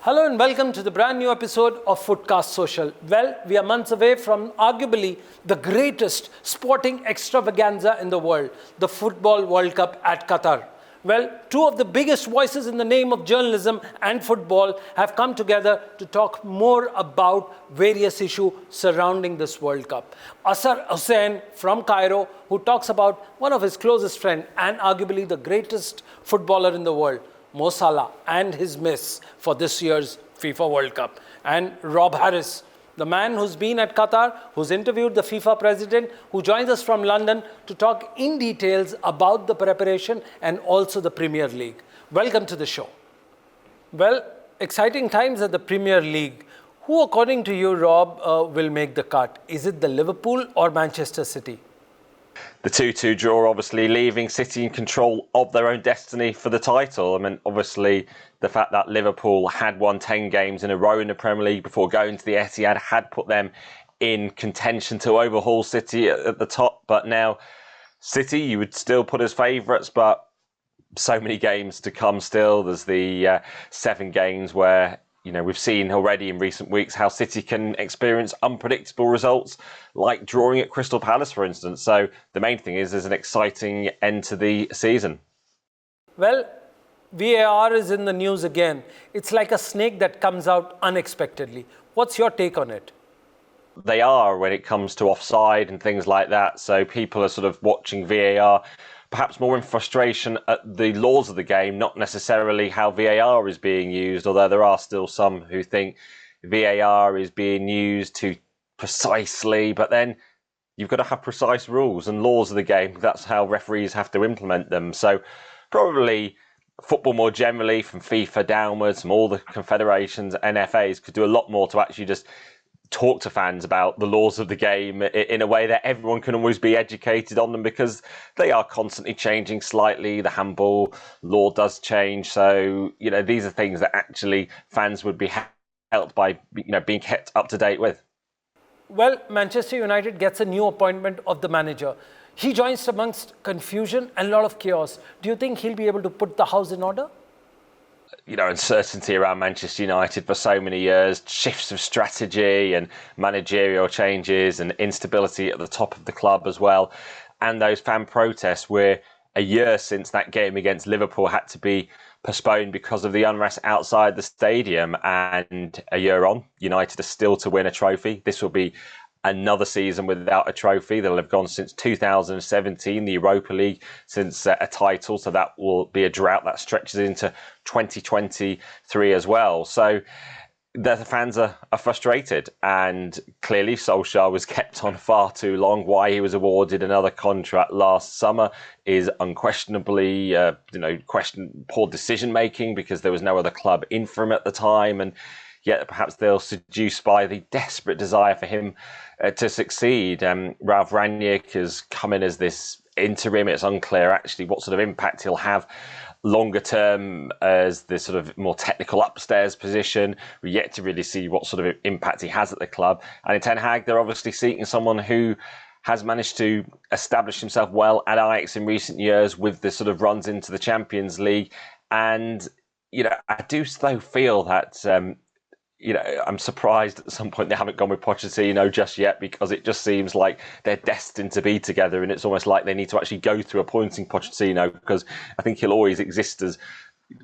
Hello and welcome to the brand new episode of Footcast Social. Well, we are months away from arguably the greatest sporting extravaganza in the world, the Football World Cup at Qatar. Well, two of the biggest voices in the name of journalism and football have come together to talk more about various issues surrounding this World Cup. Hussain from Cairo, who talks about one of his closest friends and arguably the greatest footballer in the world, Mo Salah, and his miss for this year's FIFA World Cup. And Rob Harris, the man who's been at Qatar, who's interviewed the FIFA president, who joins us from London to talk in details about the preparation and also the Premier League. Welcome to the show. Well, exciting times at the Premier League. Who, according to you, Rob, will make the cut? Is it the Liverpool or Manchester City? The 2-2 draw, obviously, leaving City in control of their own destiny for the title. I mean, obviously, the fact that Liverpool had won 10 games in a row in the Premier League before going to the Etihad had put them in contention to overhaul City at the top. But now, City, you would still put as favourites, but so many games to come still. There's the 7 games where, you know, we've seen already in recent weeks how City can experience unpredictable results, like drawing at Crystal Palace, for instance. So the main thing is there's an exciting end to the season. Well, VAR is in the news again. It's like a snake that comes out unexpectedly. What's your take on it? They are when it comes to offside and things like that. So people are sort of watching VAR perhaps more in frustration at the laws of the game, not necessarily how VAR is being used, although there are still some who think VAR is being used too precisely. But then you've got to have precise rules and laws of the game. That's how referees have to implement them. So probably football more generally, from FIFA downwards, from all the confederations, NFAs, could do a lot more to actually just talk to fans about the laws of the game in a way that everyone can always be educated on them, because they are constantly changing slightly. The handball law does change. So, you know, these are things that actually fans would be helped by, you know, being kept up to date with. Well, Manchester United gets a new appointment of the manager. He joins amongst confusion and a lot of chaos. Do you think he'll be able to put the house in order? You know, uncertainty around Manchester United for so many years, shifts of strategy and managerial changes and instability at the top of the club as well. And those fan protests, where a year since that game against Liverpool had to be postponed because of the unrest outside the stadium. And a year on, United are still to win a trophy. This will be another season without a trophy. They'll have gone since 2017, the Europa League, since a title. So that will be a drought that stretches into 2023 as well. So the fans are frustrated, and clearly Solskjaer was kept on far too long. Why he was awarded another contract last summer is unquestionably, poor decision making, because there was no other club in for him at the time, and yet perhaps they'll seduced by the desperate desire for him to succeed. Ralf Rangnick has come in as this interim. It's unclear actually what sort of impact he'll have longer term as the sort of more technical upstairs position. We're yet to really see what sort of impact he has at the club. And in Ten Hag, they're obviously seeking someone who has managed to establish himself well at Ajax in recent years with the sort of runs into the Champions League. And, you know, I do though feel that, I'm surprised at some point they haven't gone with Pochettino just yet, because it just seems like they're destined to be together, and it's almost like they need to actually go through appointing Pochettino, because I think he'll always exist as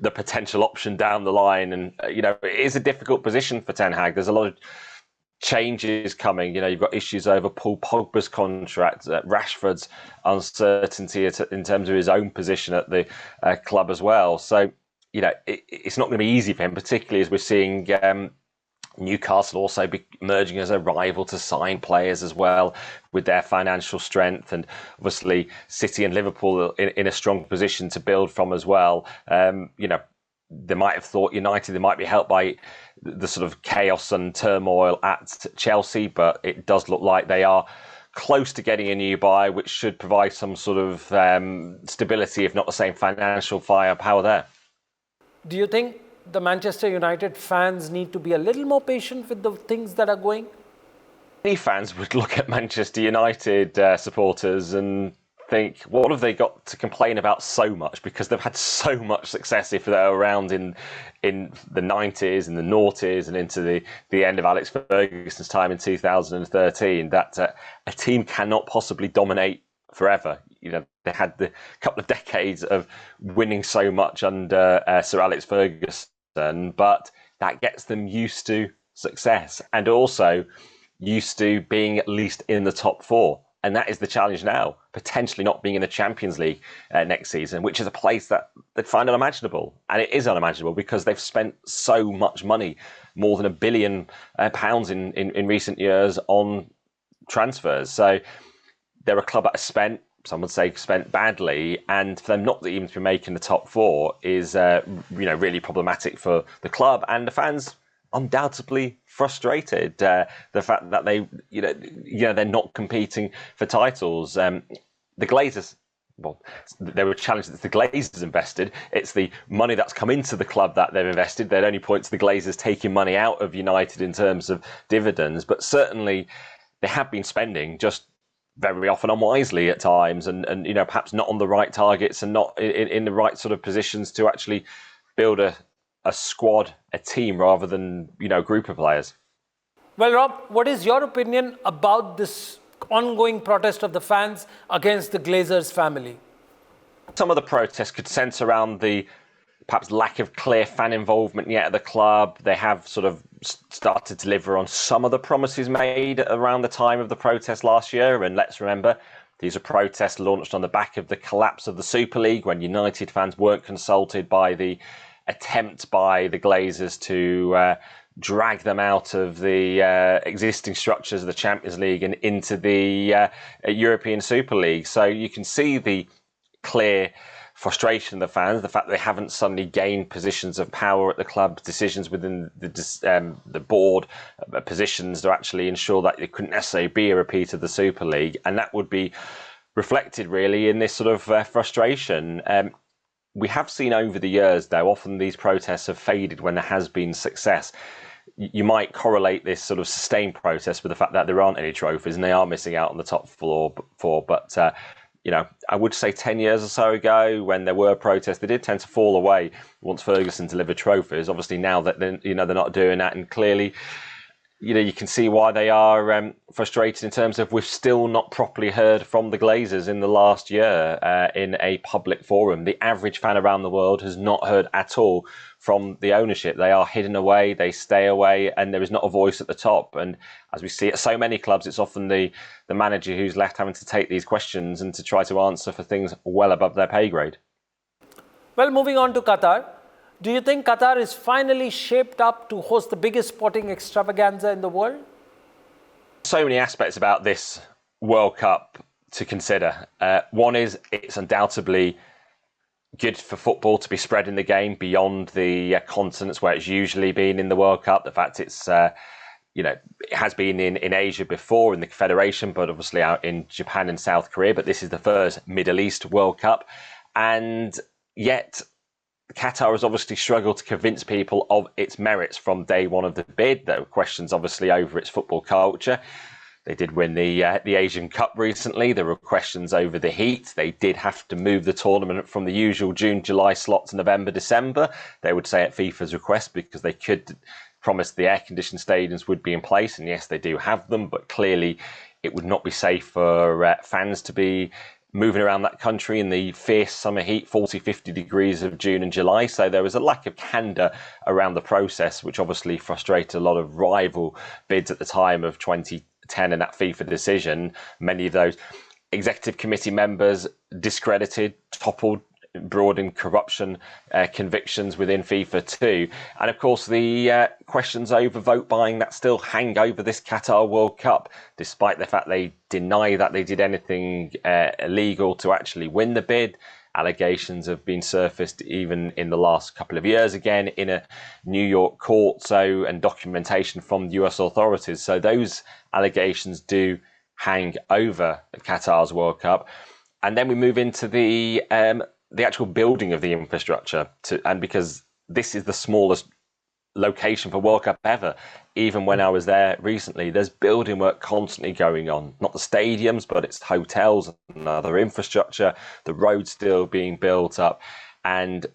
the potential option down the line. And, it is a difficult position for Ten Hag. There's a lot of changes coming. You've got issues over Paul Pogba's contract, Rashford's uncertainty in terms of his own position at the club as well. So, it's not going to be easy for him, particularly as we're seeing Newcastle also be emerging as a rival to sign players as well with their financial strength, and obviously City and Liverpool in a strong position to build from as well. They might have thought United, they might be helped by the sort of chaos and turmoil at Chelsea, but it does look like they are close to getting a new buy, which should provide some sort of stability, if not the same financial firepower there. Do you think the Manchester United fans need to be a little more patient with the things that are going? Many fans would look at Manchester United supporters and think, what have they got to complain about so much? Because they've had so much success if they're around in the 90s and the noughties and into the end of Alex Ferguson's time in 2013, that a team cannot possibly dominate forever. They had the couple of decades of winning so much under Sir Alex Ferguson, but that gets them used to success and also used to being at least in the top four. And that is the challenge now, potentially not being in the Champions League next season, which is a place that they'd find unimaginable. And it is unimaginable because they've spent so much money, more than £1 billion in recent years on transfers. So they're a club that has spent, some would say spent badly, and for them not even to be making the top four is really problematic for the club and the fans. Undoubtedly frustrated. The fact that they're not competing for titles. The Glazers, they were challenged. It's the Glazers invested. It's the money that's come into the club that they've invested. They'd only point to the Glazers taking money out of United in terms of dividends, but certainly they have been spending, just very often unwisely at times, and perhaps not on the right targets and not in the right sort of positions to actually build a squad, a team, rather than a group of players. Well, Rob, what is your opinion about this ongoing protest of the fans against the Glazers family? Some of the protests could centre around the perhaps lack of clear fan involvement yet at the club. They have sort of started to deliver on some of the promises made around the time of the protest last year. And let's remember, these are protests launched on the back of the collapse of the Super League, when United fans weren't consulted by the attempt by the Glazers to drag them out of the existing structures of the Champions League and into the European Super League. So you can see the clear frustration of the fans, the fact that they haven't suddenly gained positions of power at the club, decisions within the board, positions to actually ensure that it couldn't necessarily be a repeat of the Super League. And that would be reflected really in this sort of frustration. We have seen over the years, though, often these protests have faded when there has been success. You might correlate this sort of sustained protest with the fact that there aren't any trophies and they are missing out on the top four. But, I would say 10 years or so ago, when there were protests, they did tend to fall away once Ferguson delivered trophies. Obviously, now that they're not doing that, and clearly, you can see why they are frustrated in terms of we've still not properly heard from the Glazers in the last year in a public forum. The average fan around the world has not heard at all from the ownership. They are hidden away, they stay away, and there is not a voice at the top. And as we see at so many clubs, it's often the manager who's left having to take these questions and to try to answer for things well above their pay grade. Well, moving on to Qatar. Do you think Qatar is finally shaped up to host the biggest sporting extravaganza in the world? So many aspects about this World Cup to consider. One is it's undoubtedly good for football to be spreading the game beyond the continents where it's usually been in the World Cup. The fact it's, it has been in Asia before in the Confederation, but obviously out in Japan and South Korea. But this is the first Middle East World Cup. And yet Qatar has obviously struggled to convince people of its merits from day one of the bid. There were questions obviously over its football culture. They did win the Asian Cup recently. There were questions over the heat. They did have to move the tournament from the usual June, July slot to November, December. They would say at FIFA's request, because they could promise the air-conditioned stadiums would be in place. And yes, they do have them, but clearly it would not be safe for fans to be moving around that country in the fierce summer heat, 40, 50 degrees of June and July. So there was a lack of candour around the process, which obviously frustrated a lot of rival bids at the time of 2010 and that FIFA decision. Many of those executive committee members discredited, toppled, brought in corruption convictions within FIFA too. And of course, the questions over vote buying that still hang over this Qatar World Cup, despite the fact they deny that they did anything illegal to actually win the bid. Allegations have been surfaced even in the last couple of years, again in a New York court, and documentation from US authorities. So those allegations do hang over Qatar's World Cup. And then we move into the actual building of the infrastructure, and because this is the smallest location for World Cup ever. Even when I was there recently, there's building work constantly going on. Not the stadiums, but it's hotels and other infrastructure, the roads still being built up. And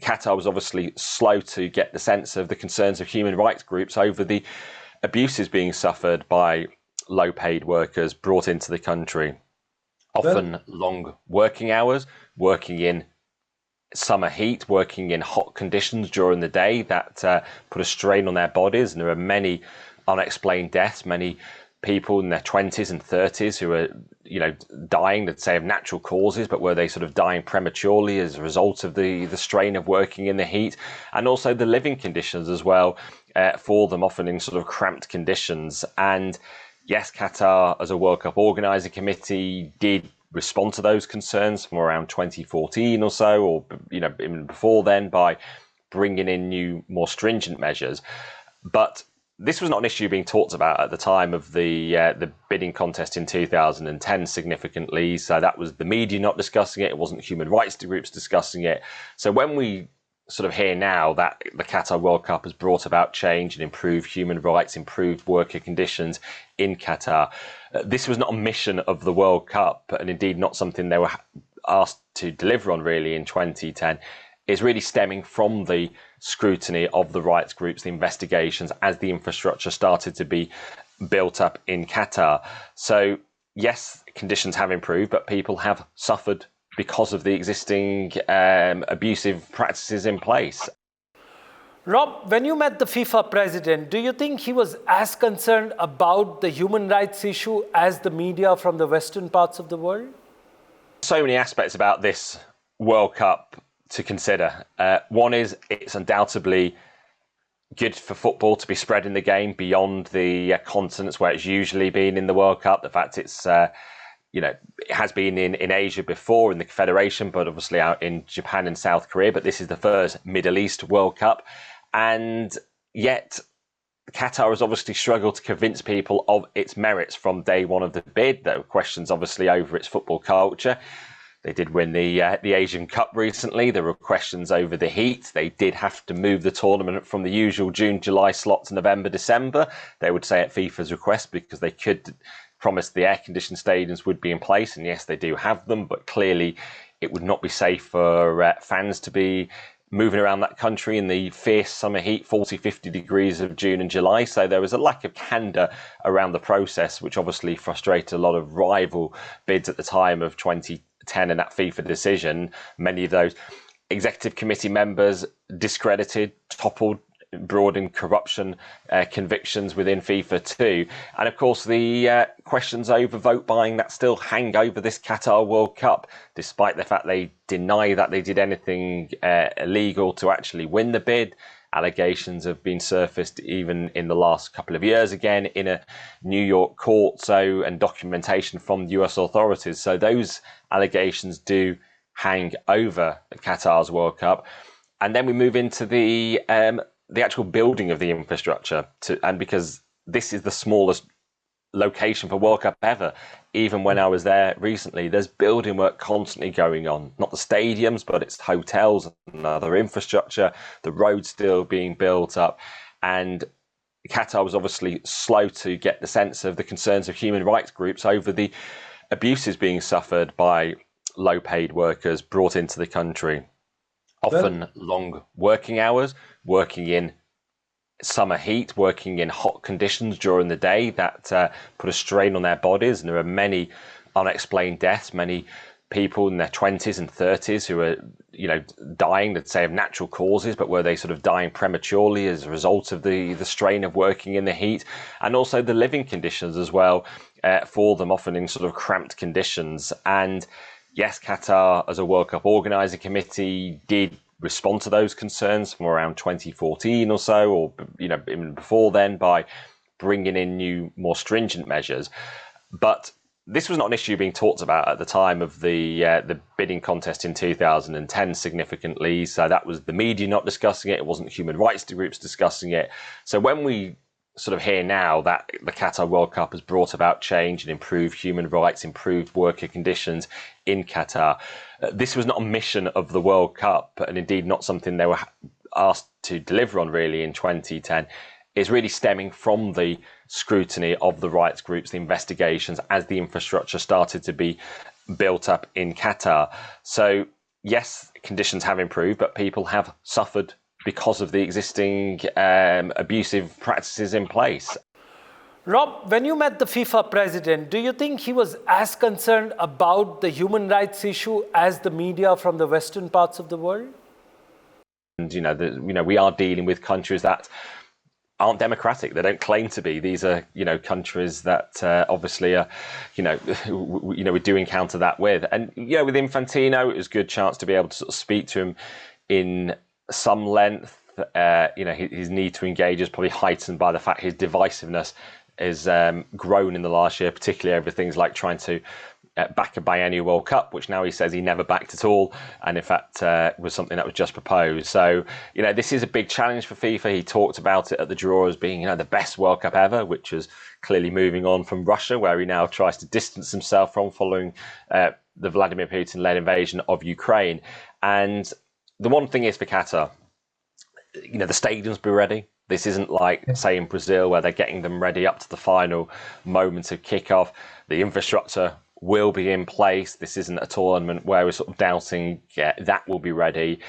Qatar was obviously slow to get the sense of the concerns of human rights groups over the abuses being suffered by low-paid workers brought into the country. Often long working hours, working in summer heat, working in hot conditions during the day that put a strain on their bodies. And there are many unexplained deaths, many people in their 20s and 30s who are, dying, let's say, of natural causes, but were they sort of dying prematurely as a result of the strain of working in the heat, and also the living conditions as well for them, often in sort of cramped conditions. And yes, Qatar, as a World Cup organising committee, did respond to those concerns from around 2014 or so, or even before then, by bringing in new, more stringent measures. But this was not an issue being talked about at the time of the bidding contest in 2010 significantly. So that was the media not discussing it. It wasn't human rights groups discussing it. So when we sort of hear now that the Qatar World Cup has brought about change and improved human rights, improved worker conditions in Qatar, this was not a mission of the World Cup, and indeed not something they were asked to deliver on really in 2010. Is really stemming from the scrutiny of the rights groups, the investigations, as the infrastructure started to be built up in Qatar. So yes, conditions have improved, but people have suffered because of the existing abusive practices in place. Rob, when you met the FIFA president, do you think he was as concerned about the human rights issue as the media from the western parts of the world? So many aspects about this World Cup to consider. One is it's undoubtedly good for football to be spreading the game beyond the continents where it's usually been in the World Cup. The fact it's it has been in Asia before in the Confederation, but obviously out in Japan and South Korea. But this is the first Middle East World Cup, and yet Qatar has obviously struggled to convince people of its merits from day one of the bid. There were questions obviously over its football culture. They did win the Asian Cup recently. There were questions over the heat. They did have to move the tournament from the usual June, July slot to November, December. They would say at FIFA's request, because they could promise the air-conditioned stadiums would be in place. And yes, they do have them, but clearly it would not be safe for fans to be moving around that country in the fierce summer heat, 40, 50 degrees of June and July. So there was a lack of candour around the process, which obviously frustrated a lot of rival bids at the time of 2010 and that FIFA decision. Many of those executive committee members discredited, toppled, brought in corruption convictions within FIFA too. And of course, the questions over vote buying that still hang over this Qatar World Cup, despite the fact they deny that they did anything illegal to actually win the bid. Allegations have been surfaced even in the last couple of years, again in a New York court, and documentation from US authorities. So those allegations do hang over Qatar's World Cup. And then we move into the actual building of the infrastructure, and because this is the smallest location for World Cup ever, even when I was there recently, there's building work constantly going on. Not the stadiums, but it's hotels and other infrastructure, the roads still being built up. And Qatar was obviously slow to get the sense of the concerns of human rights groups over the abuses being suffered by low-paid workers brought into the country. Often long working hours, working in summer heat, working in hot conditions during the day that put a strain on their bodies. And there are many unexplained deaths, many people in their 20s and 30s who are, dying, let's say, of natural causes, but were they sort of dying prematurely as a result of the strain of working in the heat, and also the living conditions as well for them, often in sort of cramped conditions. And yes, Qatar, as a World Cup organising committee, did respond to those concerns from around 2014 or so, or even before then, by bringing in new, more stringent measures. But this was not an issue being talked about at the time of the bidding contest in 2010 significantly. So that was the media not discussing it. It wasn't human rights groups discussing it. So when we sort of hear now that the Qatar World Cup has brought about change and improved human rights, improved worker conditions in Qatar, this was not a mission of the World Cup, and indeed not something they were asked to deliver on really in 2010 is really stemming from the scrutiny of the rights groups, the investigations as the infrastructure started to be built up in Qatar. So yes, conditions have improved, but people have suffered because of the existing abusive practices in place. Rob, when you met the FIFA president, do you think he was as concerned about the human rights issue as the media from the western parts of the world? And we are dealing with countries that aren't democratic. They don't claim to be. These are countries that obviously are we do encounter that with. And with Infantino, it was a good chance to be able to sort of speak to him in some length. His need to engage is probably heightened by the fact his divisiveness has grown in the last year, particularly over things like trying to back a biennial World Cup, which now he says he never backed at all, and in fact was something that was just proposed. So, this is a big challenge for FIFA. He talked about it at the draw as being, the best World Cup ever, which is clearly moving on from Russia, where he now tries to distance himself from following the Vladimir Putin-led invasion of Ukraine. And the one thing is for Qatar, the stadiums be ready. This isn't like, say, in Brazil, where they're getting them ready up to the final moment of kickoff. The infrastructure will be in place. This isn't a tournament where we're sort of doubting that will be ready.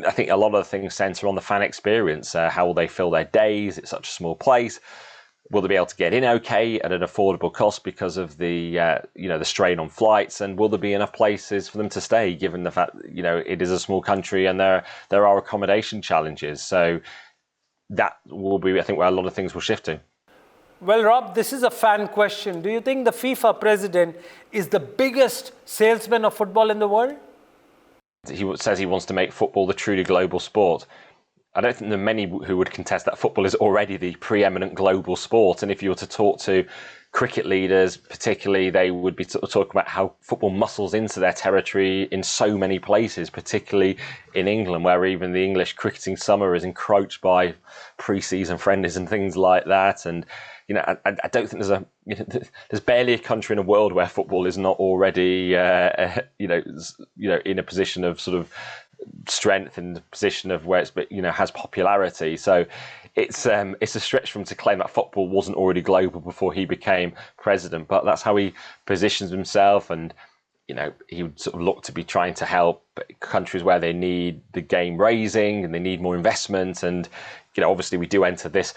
I think a lot of the things centre on the fan experience. How will they fill their days? It's such a small place. Will they be able to get in okay at an affordable cost because of the the strain on flights? And will there be enough places for them to stay, given the fact it is a small country and there are accommodation challenges? So that will be, I think, where a lot of things will shift to. Well, Rob, this is a fan question. Do you think the FIFA president is the biggest salesman of football in the world? He says he wants to make football the truly global sport. I don't think there are many who would contest that football is already the preeminent global sport. And if you were to talk to cricket leaders, particularly, they would be talking about how football muscles into their territory in so many places, particularly in England, where even the English cricketing summer is encroached by pre-season friendlies and things like that. And I don't think there's barely a country in the world where football is not already in a position of sort of strength and the position of where it's has popularity. So it's a stretch for him to claim that football wasn't already global before he became president, but that's how he positions himself. And he would sort of look to be trying to help countries where they need the game raising and they need more investment. And obviously we do enter this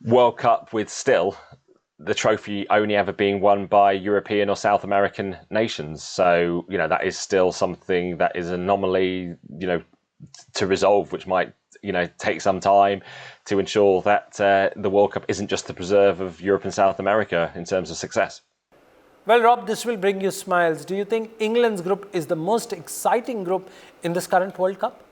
World Cup with still the trophy only ever being won by European or South American nations. So, that is still something that is an anomaly, to resolve, which might, take some time to ensure that the World Cup isn't just the preserve of Europe and South America in terms of success. Well, Rob, this will bring you smiles. Do you think England's group is the most exciting group in this current World Cup?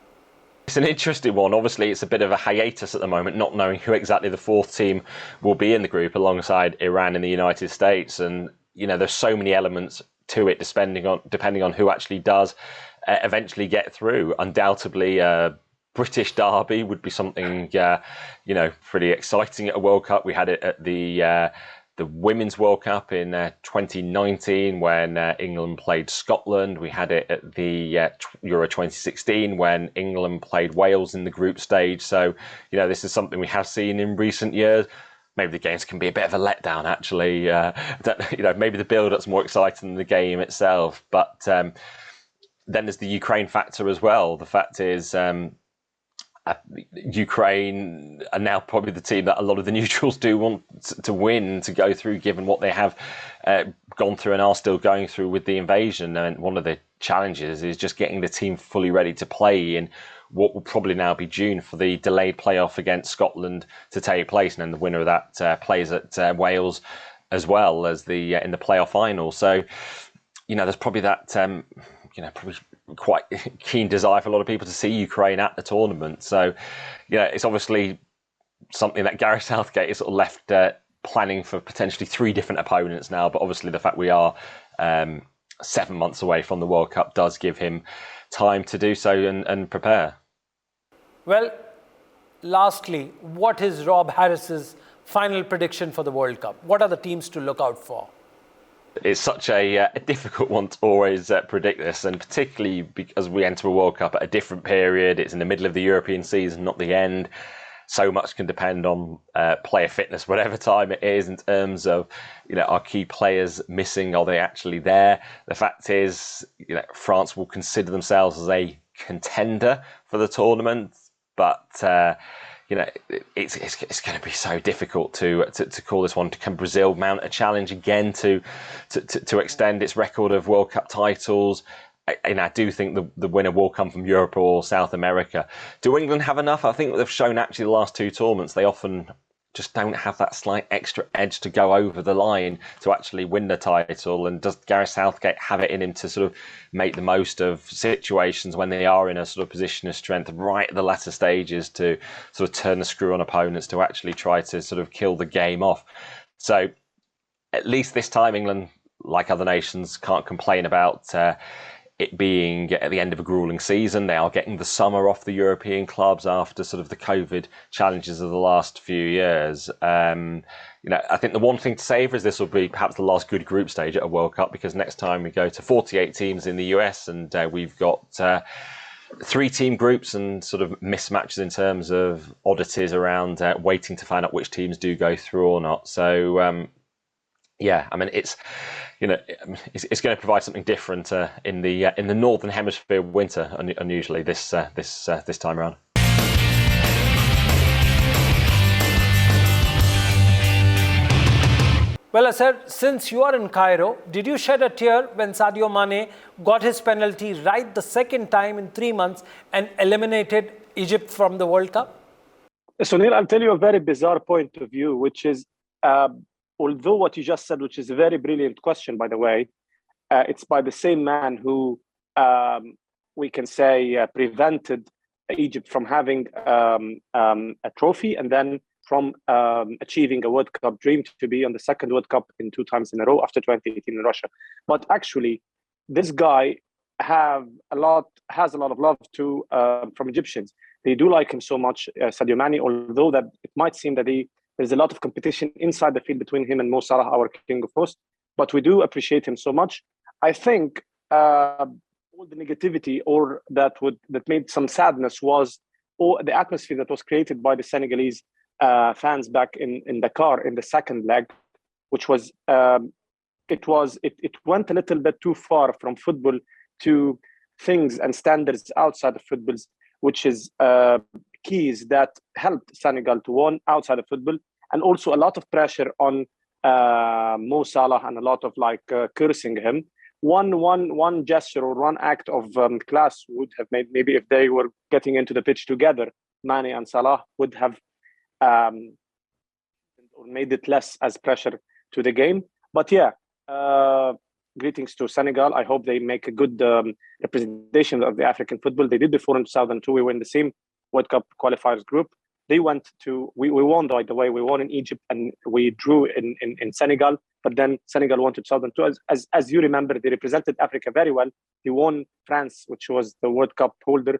It's an interesting one. Obviously, it's a bit of a hiatus at the moment, not knowing who exactly the fourth team will be in the group alongside Iran and the United States. And, there's so many elements to it, depending on who actually does eventually get through. Undoubtedly, British derby would be something, pretty exciting at a World Cup. We had it at the Women's World Cup in 2019 when England played Scotland. We had it at the Euro 2016 when England played Wales in the group stage. So, this is something we have seen in recent years. Maybe the games can be a bit of a letdown, actually. Maybe the build-up's more exciting than the game itself. But then there's the Ukraine factor as well. The fact is, Ukraine are now probably the team that a lot of the neutrals do want to win, to go through, given what they have gone through and are still going through with the invasion. And one of the challenges is just getting the team fully ready to play in what will probably now be June for the delayed playoff against Scotland to take place. And then the winner of that plays at Wales as well as in the playoff final. So, there's probably that, probably quite keen desire for a lot of people to see Ukraine at the tournament. So, it's obviously something that Gareth Southgate is sort of left planning for potentially 3 different opponents now. But obviously the fact we are 7 months away from the World Cup does give him time to do so and prepare. Well, lastly, what is Rob Harris's final prediction for the World Cup? What are the teams to look out for? It's such a difficult one to always predict this, and particularly because we enter a World Cup at a different period. It's in the middle of the European season, not the end. So much can depend on player fitness, whatever time it is, in terms of, our key players missing. Are they actually there? The fact is, France will consider themselves as a contender for the tournament, but it's going to be so difficult to call this one. Can Brazil mount a challenge again to extend its record of World Cup titles? And I do think the winner will come from Europe or South America. Do England have enough? I think they've shown actually the last two tournaments, they often just don't have that slight extra edge to go over the line to actually win the title. And does Gareth Southgate have it in him to sort of make the most of situations when they are in a sort of position of strength right at the latter stages to sort of turn the screw on opponents to actually try to sort of kill the game off? So at least this time, England, like other nations, can't complain about it being at the end of a grueling season. They are getting the summer off the European clubs after sort of the COVID challenges of the last few years. I think the one thing to savour is this will be perhaps the last good group stage at a World Cup, because next time we go to 48 teams in the US, and we've got 3-team groups and sort of mismatches in terms of oddities around waiting to find out which teams do go through or not. So, it's going to provide something different in the northern hemisphere winter, unusually this time around. Well, Asad, since you are in Cairo, did you shed a tear when Sadio Mane got his penalty right the second time in 3 months and eliminated Egypt from the World Cup? Sunil, I'll tell you a very bizarre point of view, which is, although what you just said, which is a very brilliant question, by the way, it's by the same man who, we can say, prevented Egypt from having a trophy and then from achieving a World Cup dream to be on the second World Cup in 2 times in a row after 2018 in Russia. But actually, this guy has a lot of love to from Egyptians. They do like him so much, Sadio Mane, although that it might seem that there's a lot of competition inside the field between him and Mo Salah, our king of hosts. But we do appreciate him so much. I think all the negativity or that made some sadness was the atmosphere that was created by the Senegalese fans back in Dakar in the second leg, which was it went a little bit too far from football to things and standards outside of football, which is keys that helped Senegal to win outside of football, and also a lot of pressure on Mo Salah and a lot of cursing him. One gesture or one act of class would have made, maybe if they were getting into the pitch together, Mane and Salah would have or made it less as pressure to the game. But yeah, greetings to Senegal. I hope they make a good representation of the African football. They did before in 2002. We were in the same World Cup qualifiers group. They went to, we won, by the way, we won in Egypt and we drew in Senegal, but then Senegal won to 2002. As you remember, they represented Africa very well. They won France, which was the World Cup holder,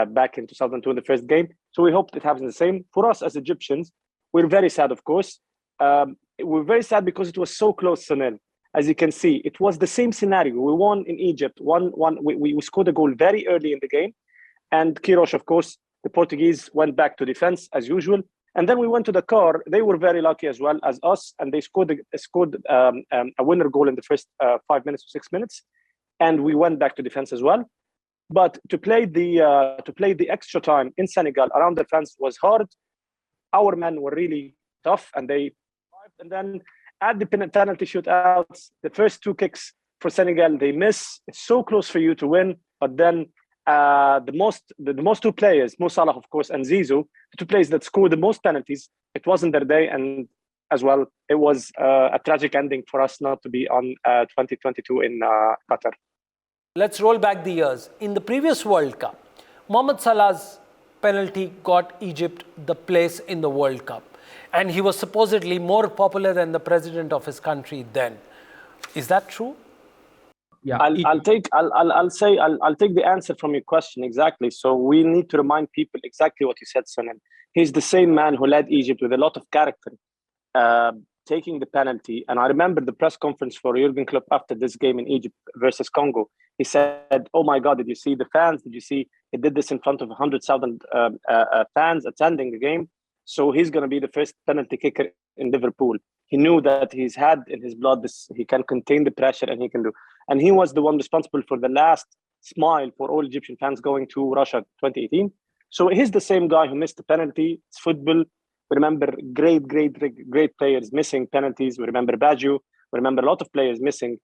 back in 2002 in the first game. So we hope it happens the same. For us as Egyptians, we're very sad, of course. We're very sad because it was so close, Sunil. As you can see, it was the same scenario. We won in Egypt. We scored a goal very early in the game. And Queiroz, of course, the Portuguese went back to defense as usual. And then we went to the car. They were very lucky as well as us. And they scored a winner goal in the first 5 minutes or 6 minutes. And we went back to defense as well. But to play the extra time in Senegal around the fence was hard. Our men were really tough, and they survived. And then at the penalty shootouts, the first 2 kicks for Senegal, they miss. It's so close for you to win, but then the most 2 players, Mo Salah, of course, and Zizou, the 2 players that scored the most penalties, it wasn't their day, and as well, it was a tragic ending for us not to be on 2022 in Qatar. Let's roll back the years. In the previous World Cup, Mohamed Salah's penalty got Egypt the place in the World Cup. And he was supposedly more popular than the president of his country then. Is that true? Yeah, I'll take the answer from your question exactly. So we need to remind people exactly what you said, Sonen. He's the same man who led Egypt with a lot of character taking the penalty. And I remember the press conference for Jurgen Klopp after this game in Egypt versus Congo. He said, "Oh my God, did you see the fans? Did you see he did this in front of 100,000 fans attending the game? So he's going to be the first penalty kicker in Liverpool." He knew that he's had in his blood this. He can contain the pressure and he can do. And he was the one responsible for the last smile for all Egyptian fans going to Russia 2018. So he's the same guy who missed the penalty. It's football. We remember great players missing penalties. We remember Baggio. We remember a lot of players missing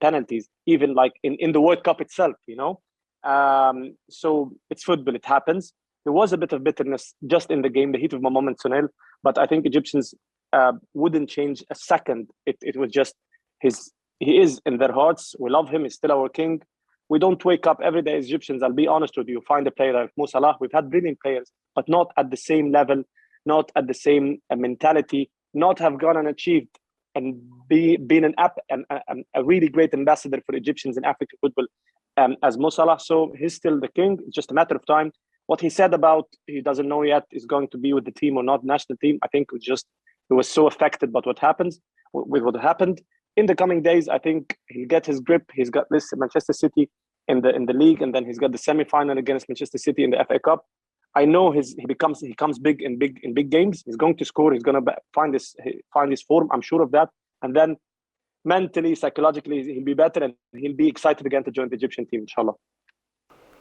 penalties, even like in the World Cup itself, you know. So it's football. It happens. There was a bit of bitterness just in the game, the heat of the moment, Sunil. But I think Egyptians wouldn't change a second. It was just he is in their hearts. We love him. He's still our king. We don't wake up every day as Egyptians. I'll be honest with you. Find a player like Mo Salah. We've had brilliant players, but not at the same level, not at the same mentality, not have gone and achieved and been a really great ambassador for Egyptians in African football as Mo Salah. So he's still the king. It's just a matter of time. What he said about he doesn't know yet is going to be with the team or not national team. I think he was so affected by what happens with what happened. In the coming days, I think he'll get his grip. He's got this Manchester City in the league, and then he's got the semi-final against Manchester City in the FA Cup. I know he comes big in big games. He's going to score. He's going to find his form. I'm sure of that. And then mentally, psychologically, he'll be better and he'll be excited again to join the Egyptian team, inshallah.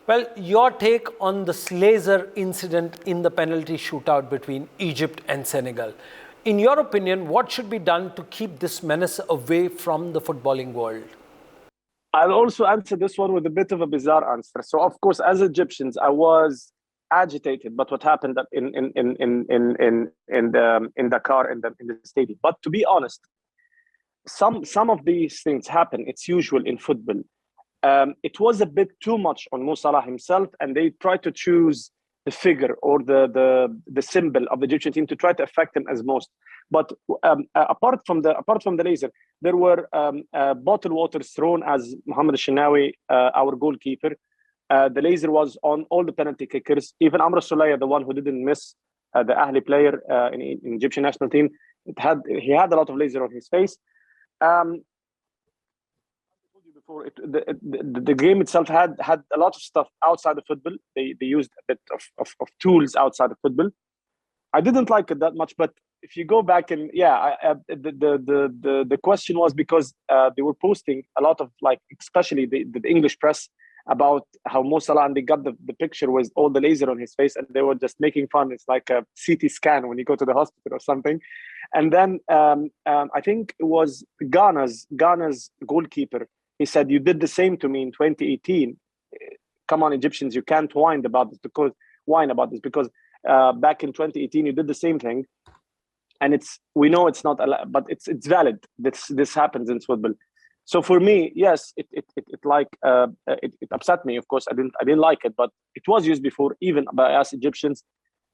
Well, your take on the Slazer incident in the penalty shootout between Egypt and Senegal. In your opinion, what should be done to keep this menace away from the footballing world? I'll also answer this one with a bit of a bizarre answer. So, of course, as Egyptians, I was agitated by what happened in Dakar in the stadium. But to be honest, some of these things happen. It's usual in football. It was a bit too much on Mo Salah himself, and they tried to choose the figure or the symbol of the Egyptian team to try to affect him as most. But apart from the laser, there were bottled waters thrown as Mohamed Shinawi, our goalkeeper. The laser was on all the penalty kickers, even Amr Sulaya, the one who didn't miss, the Ahli player in Egyptian national team. He had a lot of laser on his face. Before the game itself had a lot of stuff outside of football. They used a bit of tools outside of football. I didn't like it that much, but if you go back and the question was because they were posting a lot of, like, especially the English press, about how Mo Salah, and they got the picture with all the laser on his face, and they were just making fun. It's like a CT scan when you go to the hospital or something. And then I think it was Ghana's goalkeeper. He said, "You did the same to me in 2018. Come on, Egyptians, you can't whine about this because back in 2018 you did the same thing, and we know it's not allowed, but it's valid. This happens in football." So for me, yes, it upset me. Of course, I didn't like it, but it was used before, even by us Egyptians,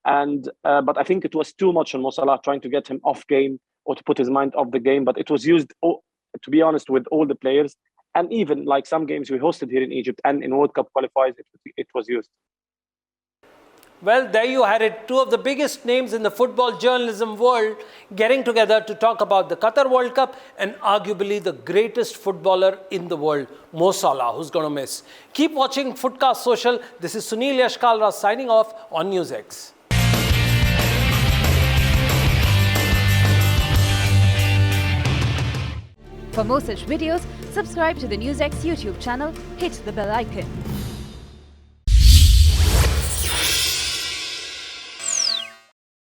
and but I think it was too much on Mo Salah, trying to get him off game or to put his mind off the game. But it was used, to be honest, with all the players. And even like some games we hosted here in Egypt and in World Cup qualifiers, it was used. Well, there you had it. Two of the biggest names in the football journalism world getting together to talk about the Qatar World Cup and arguably the greatest footballer in the world, Mo Salah, who's going to miss. Keep watching Footcast Social. This is Sunil Yashkalra signing off on NewsX. For more such videos, subscribe to the NewsX YouTube channel, hit the bell icon.